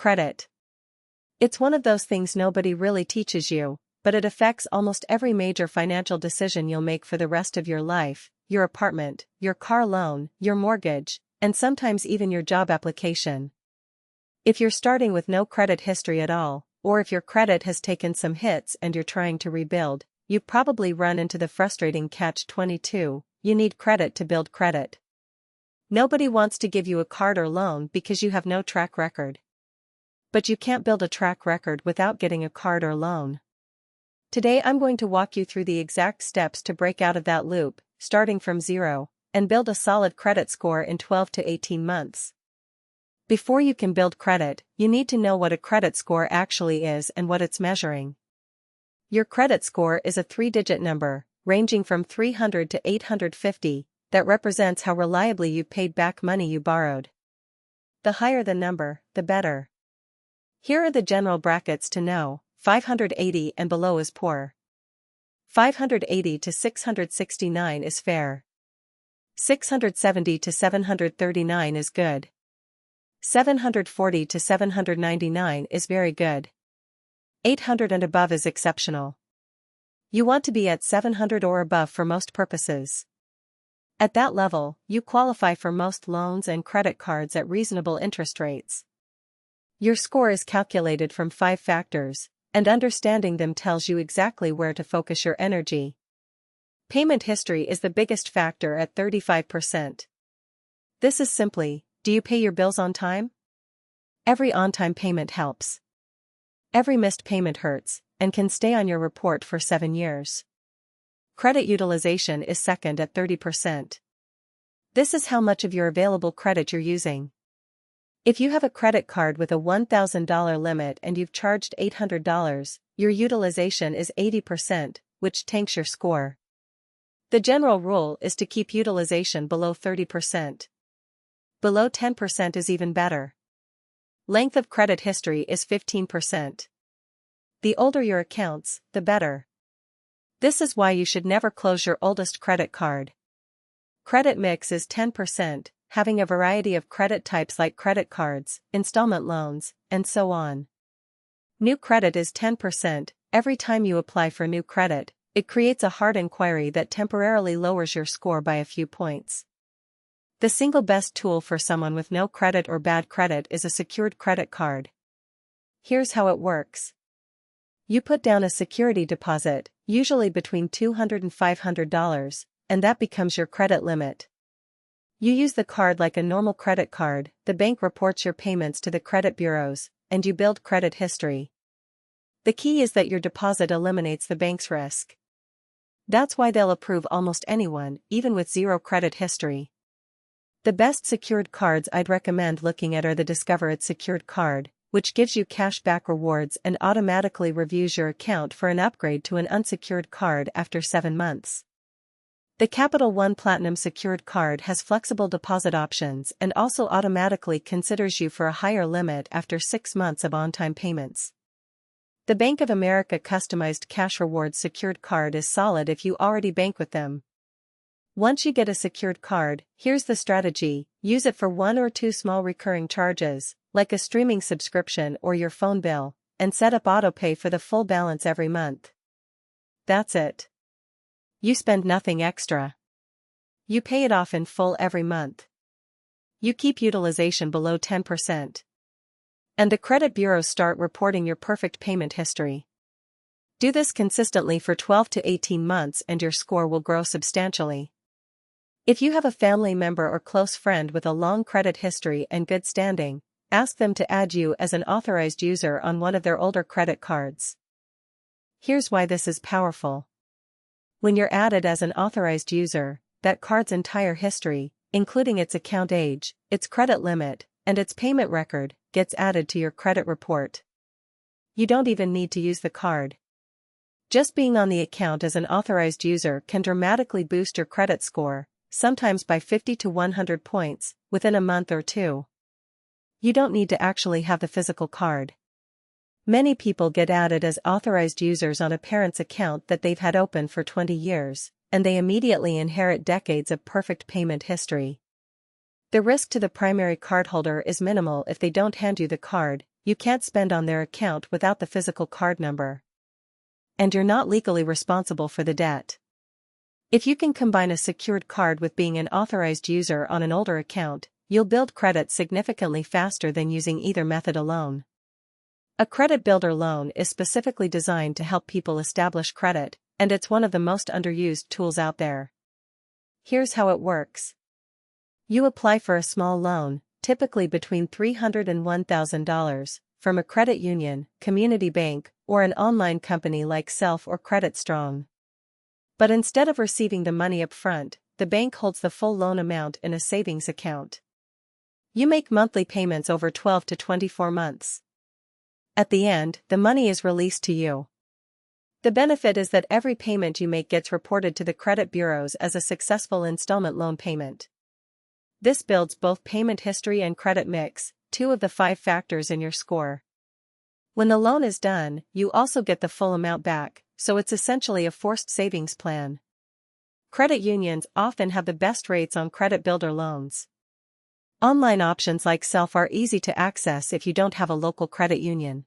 Credit. It's one of those things nobody really teaches you, but it affects almost every major financial decision you'll make for the rest of your life: your apartment, your car loan, your mortgage, and sometimes even your job application. If you're starting with no credit history at all, or if your credit has taken some hits and you're trying to rebuild, you've probably run into the frustrating catch-22: you need credit to build credit. Nobody wants to give you a card or loan because you have no track record. But you can't build a track record without getting a card or loan. Today I'm going to walk you through the exact steps to break out of that loop, starting from zero, and build a solid credit score in 12 to 18 months. Before you can build credit, you need to know what a credit score actually is and what it's measuring. Your credit score is a 3-digit number, ranging from 300 to 850, that represents how reliably you paid back money you borrowed. The higher the number, the better. Here are the general brackets to know: 580 and below is poor. 580 to 669 is fair. 670 to 739 is good. 740 to 799 is very good. 800 and above is exceptional. You want to be at 700 or above for most purposes. At that level, you qualify for most loans and credit cards at reasonable interest rates. Your score is calculated from 5 factors, and understanding them tells you exactly where to focus your energy. Payment history is the biggest factor at 35%. This is simply: do you pay your bills on time? Every on-time payment helps. Every missed payment hurts, and can stay on your report for 7 years. Credit utilization is second at 30%. This is how much of your available credit you're using. If you have a credit card with a $1,000 limit and you've charged $800, your utilization is 80%, which tanks your score. The general rule is to keep utilization below 30%. Below 10% is even better. Length of credit history is 15%. The older your accounts, the better. This is why you should never close your oldest credit card. Credit mix is 10%, having a variety of credit types like credit cards, installment loans, and so on. New credit is 10%. Every time you apply for new credit, it creates a hard inquiry that temporarily lowers your score by a few points. The single best tool for someone with no credit or bad credit is a secured credit card. Here's how it works. You put down a security deposit, usually between $200 and $500, and that becomes your credit limit. You use the card like a normal credit card, the bank reports your payments to the credit bureaus, and you build credit history. The key is that your deposit eliminates the bank's risk. That's why they'll approve almost anyone, even with zero credit history. The best secured cards I'd recommend looking at are the Discover It secured card, which gives you cash back rewards and automatically reviews your account for an upgrade to an unsecured card after 7 months. The Capital One Platinum secured card has flexible deposit options and also automatically considers you for a higher limit after 6 months of on-time payments. The Bank of America Customized Cash Rewards secured card is solid if you already bank with them. Once you get a secured card, here's the strategy: use it for 1 or 2 small recurring charges, like a streaming subscription or your phone bill, and set up autopay for the full balance every month. That's it. You spend nothing extra. You pay it off in full every month. You keep utilization below 10%. And the credit bureaus start reporting your perfect payment history. Do this consistently for 12 to 18 months and your score will grow substantially. If you have a family member or close friend with a long credit history and good standing, ask them to add you as an authorized user on one of their older credit cards. Here's why this is powerful. When you're added as an authorized user, that card's entire history, including its account age, its credit limit, and its payment record, gets added to your credit report. You don't even need to use the card. Just being on the account as an authorized user can dramatically boost your credit score, sometimes by 50 to 100 points, within a month or 2. You don't need to actually have the physical card. Many people get added as authorized users on a parent's account that they've had open for 20 years, and they immediately inherit decades of perfect payment history. The risk to the primary cardholder is minimal if they don't hand you the card, you can't spend on their account without the physical card number. And you're not legally responsible for the debt. If you can combine a secured card with being an authorized user on an older account, you'll build credit significantly faster than using either method alone. A credit builder loan is specifically designed to help people establish credit, and it's one of the most underused tools out there. Here's how it works. You apply for a small loan, typically between $300 and $1,000, from a credit union, community bank, or an online company like Self or Credit Strong. But instead of receiving the money up front, the bank holds the full loan amount in a savings account. You make monthly payments over 12 to 24 months. At the end, the money is released to you. The benefit is that every payment you make gets reported to the credit bureaus as a successful installment loan payment. This builds both payment history and credit mix, 2 of the 5 factors in your score. When the loan is done, you also get the full amount back, so it's essentially a forced savings plan. Credit unions often have the best rates on credit builder loans. Online options like Self are easy to access if you don't have a local credit union.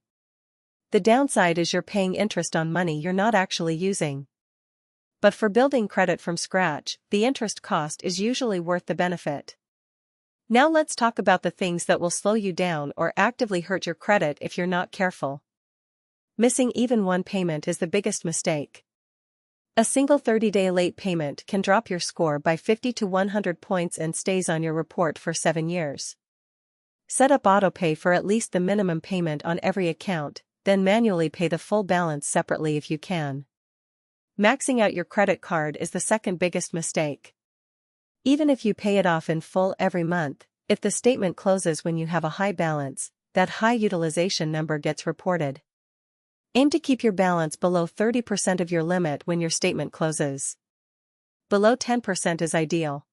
The downside is you're paying interest on money you're not actually using. But for building credit from scratch, the interest cost is usually worth the benefit. Now let's talk about the things that will slow you down or actively hurt your credit if you're not careful. Missing even one payment is the biggest mistake. A single 30-day late payment can drop your score by 50 to 100 points and stays on your report for 7 years. Set up autopay for at least the minimum payment on every account, then manually pay the full balance separately if you can. Maxing out your credit card is the second biggest mistake. Even if you pay it off in full every month, if the statement closes when you have a high balance, that high utilization number gets reported. Aim to keep your balance below 30% of your limit when your statement closes. Below 10% is ideal.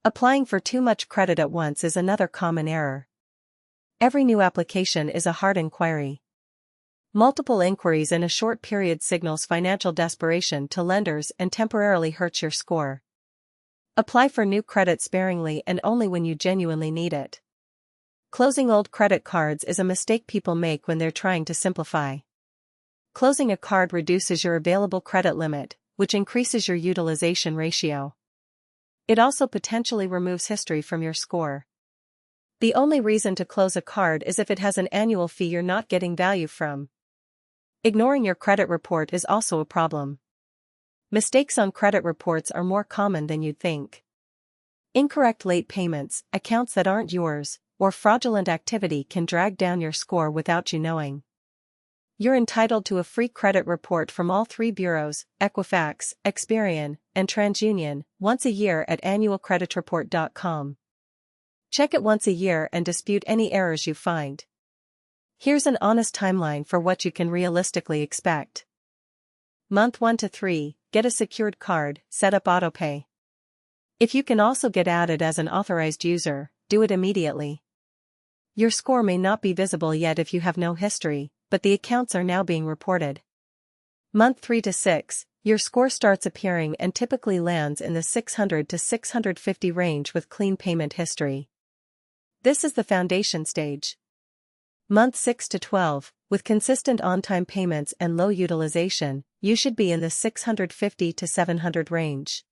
Applying for too much credit at once is another common error. Every new application is a hard inquiry. Multiple inquiries in a short period signals financial desperation to lenders and temporarily hurts your score. Apply for new credit sparingly and only when you genuinely need it. Closing old credit cards is a mistake people make when they're trying to simplify. Closing a card reduces your available credit limit, which increases your utilization ratio. It also potentially removes history from your score. The only reason to close a card is if it has an annual fee you're not getting value from. Ignoring your credit report is also a problem. Mistakes on credit reports are more common than you'd think. Incorrect late payments, accounts that aren't yours, or fraudulent activity can drag down your score without you knowing. You're entitled to a free credit report from all 3 bureaus, Equifax, Experian, and TransUnion, once a year at annualcreditreport.com. Check it once a year and dispute any errors you find. Here's an honest timeline for what you can realistically expect. Month 1 to 3, get a secured card, set up autopay. If you can also get added as an authorized user, do it immediately. Your score may not be visible yet if you have no history, but the accounts are now being reported. Month 3 to 6, your score starts appearing and typically lands in the 600 to 650 range with clean payment history. This is the foundation stage. Month 6 to 12, with consistent on-time payments and low utilization, you should be in the 650 to 700 range.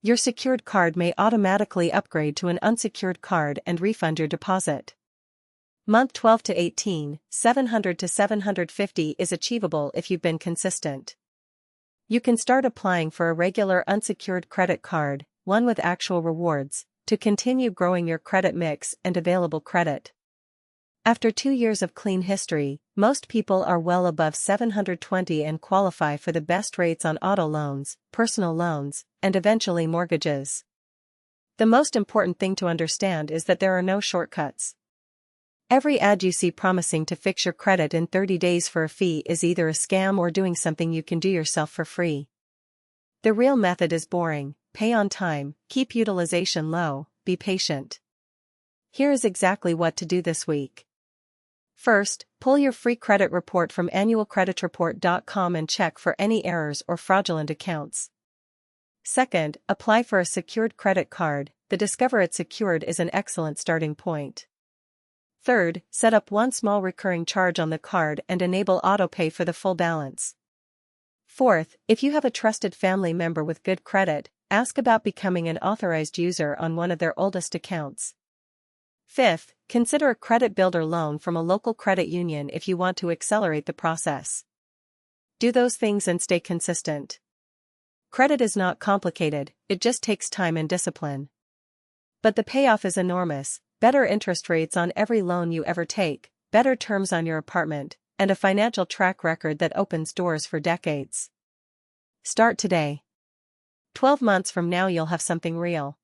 Your secured card may automatically upgrade to an unsecured card and refund your deposit. Month 12 to 18, 700 to 750 is achievable if you've been consistent. You can start applying for a regular unsecured credit card, one with actual rewards, to continue growing your credit mix and available credit. After 2 years of clean history, most people are well above 720 and qualify for the best rates on auto loans, personal loans, and eventually mortgages. The most important thing to understand is that there are no shortcuts. Every ad you see promising to fix your credit in 30 days for a fee is either a scam or doing something you can do yourself for free. The real method is boring: pay on time, keep utilization low, be patient. Here is exactly what to do this week. First, pull your free credit report from annualcreditreport.com and check for any errors or fraudulent accounts. Second, apply for a secured credit card. The Discover It Secured is an excellent starting point. Third, set up one small recurring charge on the card and enable autopay for the full balance. Fourth, if you have a trusted family member with good credit, ask about becoming an authorized user on one of their oldest accounts. Fifth, consider a credit builder loan from a local credit union if you want to accelerate the process. Do those things and stay consistent. Credit is not complicated, it just takes time and discipline. But the payoff is enormous: better interest rates on every loan you ever take, better terms on your apartment, and a financial track record that opens doors for decades. Start today. 12 months from now you'll have something real.